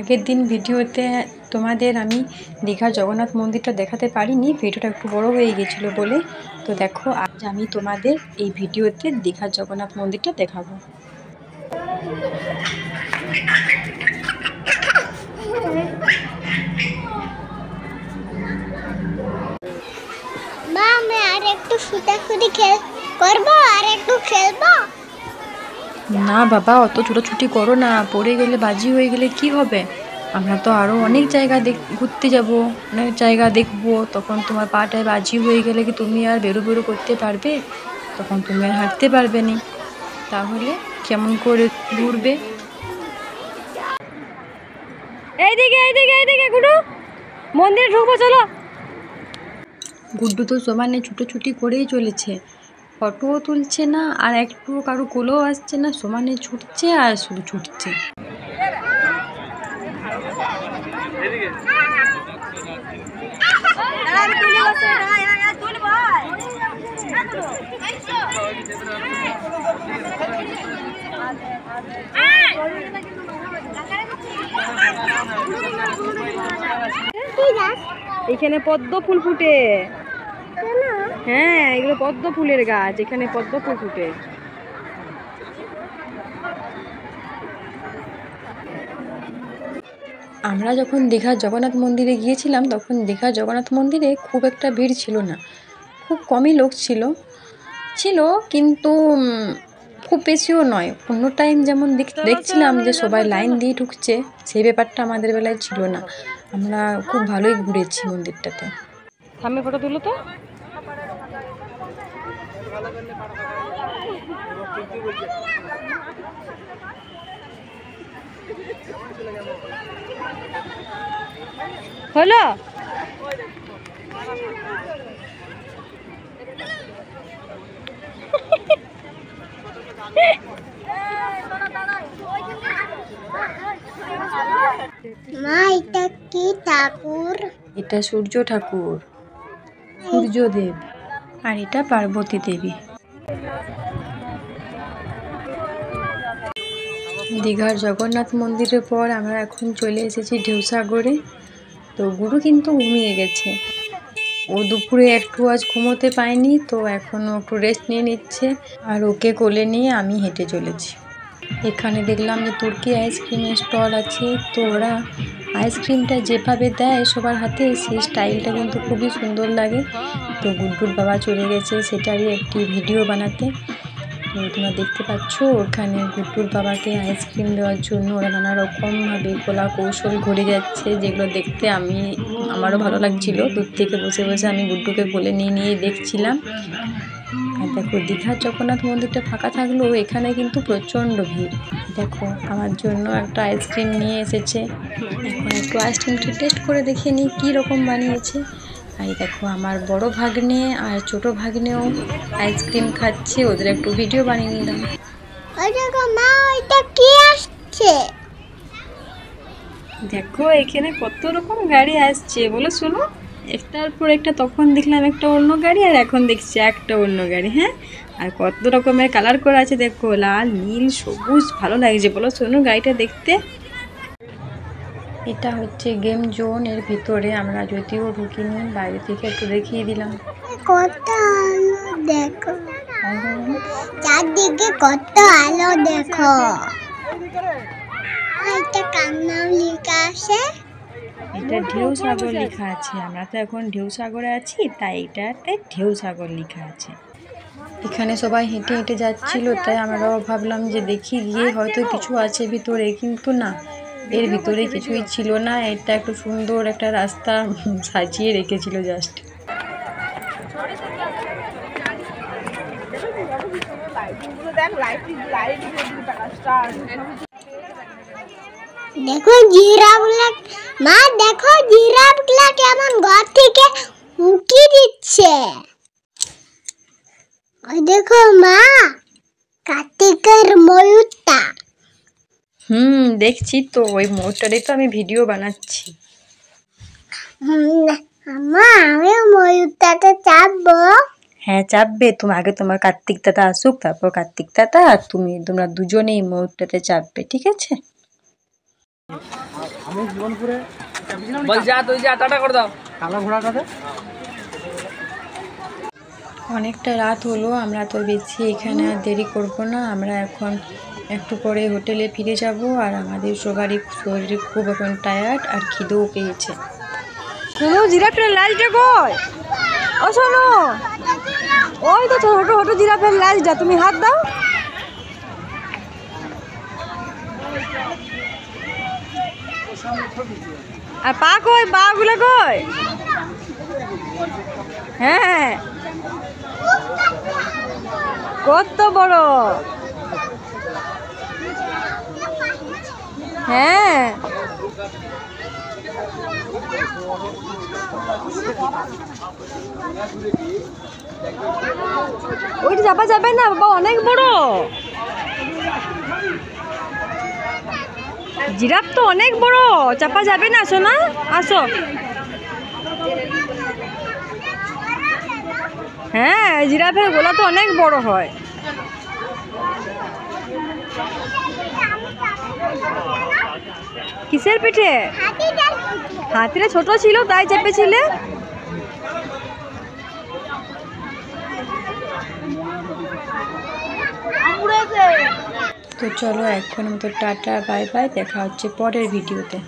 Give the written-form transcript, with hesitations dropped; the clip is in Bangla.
আগের দিন ভিডিওতে তোমাদের আমি দীঘার জগন্নাথ মন্দিরটা দেখাতে পারিনি, ভিডিওটা একটু বড় হয়ে গিয়েছিল বলে। তো দেখো আজ আমি তোমাদের এই ভিডিওতে দীঘার জগন্নাথ মন্দিরটা দেখাবো। মা আমি আর একটু ছুটাছুটি করবো আর একটু খেলবো। না বাবা, অত ছোটাছুটি করো না, পড়ে গেলে বাজি হয়ে গেলে কি হবে? আমরা তো আরও অনেক জায়গা ঘুরতে যাব, অনেক জায়গা দেখবো। তখন তোমার পাটায় বাজি হয়ে গেলে কি তুমি আর বেরো করতে পারবে? তখন তুমি আর হাঁটতে পারবে না, তাহলে কেমন করে ঘুরবে? এইদিকে এইদিকে এইদিকে গুড্ডু, মন্দিরে ঢুকবো চলো। গুড্ডু তো সমানে ছুটোছুটি করেই চলেছে, ফটোও তুলছে না আর একটু কারো কোলেও আসছে না, সমানে ছুটছে আর শুধু ছুটছে। এখানে পদ্ম ফুল ফুটে। হ্যাঁ, এগুলো পদ্ম ফুলের গাছ, এখানে পদ্ম ফুল ফুটে। আমরা যখন দীঘার জগন্নাথ মন্দিরে গিয়েছিলাম তখন দীঘার জগন্নাথ মন্দিরে খুব একটা ভিড় ছিল না, খুব কমই লোক ছিল কিন্তু খুব বেশিও নয়। অন্য টাইম যেমন দেখছিলাম যে সবাই লাইন দিয়ে ঢুকছে, সেই ব্যাপারটা আমাদের বেলায় ছিল না। আমরা খুব ভালোই ঘুরেছি মন্দিরটাতে। সামনে ফটো তুলো তো। হলো মা এটা কি ঠাকুর? এটা সূর্য ঠাকুর, সূর্যদেব, আর এটা পার্বতী দেবী। দীঘার জগন্নাথ মন্দিরের পর আমরা এখন চলে এসেছি ঢেউসাগরে। তো গুরু কিন্তু ঘুমিয়ে গেছে, ও দুপুরে একটু আজ ঘুমোতে পায়নি, তো এখনও একটু রেস্ট নিয়ে নিচ্ছে। আর ওকে কোলে নিয়ে আমি হেঁটে চলেছি। এখানে দেখলাম যে তুর্কি আইসক্রিমের স্টল আছে, তো ওরা আইসক্রিমটা যেভাবে দেয় সবার হাতে, সেই স্টাইলটা কিন্তু খুবই সুন্দর লাগে। তো গুড্ডুর বাবা চলে গেছে সেটারই একটি ভিডিও বানাতে। তো তোমরা দেখতে পাচ্ছ ওখানে গুড্ডুর বাবাকে আইসক্রিম দেওয়ার জন্য ওরা নানা রকমভাবে কলা কৌশল ঘুরে যাচ্ছে, যেগুলো দেখতে আমারও ভালো লাগছিল। দূর থেকে বসে বসে আমি গুড্ডুকে বলে নিয়ে দেখছিলাম। আর দেখো দীঘার জগন্নাথ মন্দিরটা ফাঁকা থাকলেও এখানে কিন্তু প্রচণ্ড ভিড়। দেখো আমার জন্য একটা আইসক্রিম নিয়ে এসেছে, এখন একটু আইসক্রিমটা টেস্ট করে দেখে নিই কী রকম বানিয়েছে। আর দেখো আমার বড় ভাগ্নে আর ছোট ভাগ্নেও আইসক্রিম খাচ্ছে, ওদের একটু ভিডিও বানিয়ে নিলাম। দেখো মা এটা কি আসছে? দেখো এখানে কত রকম গাড়ি আসছে বলো, শোনো। একটার পর একটা, তখন দেখলাম একটা অন্য গাড়ি আর এখন দেখছি একটা অন্য গাড়ি। হ্যাঁ, আর কত রকমের কালার করা আছে দেখো, লাল নীল সবুজ, ভালো লাগছে বলো শোনো গাড়িটা দেখতে। এটা হচ্ছে গেম জোন, এর ভিতরে আমরা যদিও ঢুকিনি, বাইরে থেকে একটু দেখিয়ে দিলাম। কত আলো দেখো, চারদিকে কত আলো দেখো। এটা কার নাম লেখা আছে? এটা ঢেউসাগর লেখা আছে। আমরা তো এখন ঢেউসাগরে আছি, তাই এটাতে ঢেউসাগর লেখা আছে। এখানে সবাই হেঁটে হেঁটে যাচ্ছিল, তাই আমরাও ভাবলাম যে দেখি গিয়ে হয়তো কিছু আছে ভিতরে, কিন্তু না, এর ভিতরে কিছুই ছিল না। এটা একটু সুন্দর একটা রাস্তা সাজিয়ে রেখেছিল জাস্ট। দেখো জিরাফগুলা, মা দেখো জিরাফগুলা কেমন ঘর থেকে উকি দিচ্ছে। ওই দেখো মা, কার্তিকের ময়ূরটা। দেখছি তো, ওই ময়ূরটারই তো আমি ভিডিও বানাচ্ছি। মা আমিও ময়ূরটাতে চাপবো। হ্যাঁ চাপবে, তুমি আগে তোমার কার্তিক দাদা আসুক, তারপর কার্তিক দাদা আর তোমরা দুজনেই ময়ূরটাতে চাপবে, ঠিক আছে? আমি জীবনপুরে বল যা তুই যা টাটা করে দাও কালো ঘোড়াটাতে। অনেকটা রাত হলো, আমরা তো বেশি এখানে আর দেরি করব না। আমরা এখন একটু পরে হোটেলে ফিরে যাব। আর আমাদের সবারই শরীরে খুব এখন টায়ার্ড আর খিদেও পেয়েছে। শোনো, জিরাফের লাইটটা কই? ও শোনো, ওই তো ছোট ছোট জিরাফের লাইটটা, তুমি হাত দাও। আর পা কই? পা গুলো কই? হ্যাঁ, কত বড়। হ্যাঁ, ওইটা চাপা যাবে না বাবা, অনেক বড় জিরাফ তো, অনেক বড়, চাপা যাবে না। শোনা, আসো। হ্যাঁ, জিরাফের গলা তো অনেক বড় হয়। কিসের পিঠে? হাতিটা ছোট ছিল তাই চেপেছিলে। তো চলো এখন আমাদের টাটা বাই বাই, দেখা হচ্ছে পরের ভিডিওতে।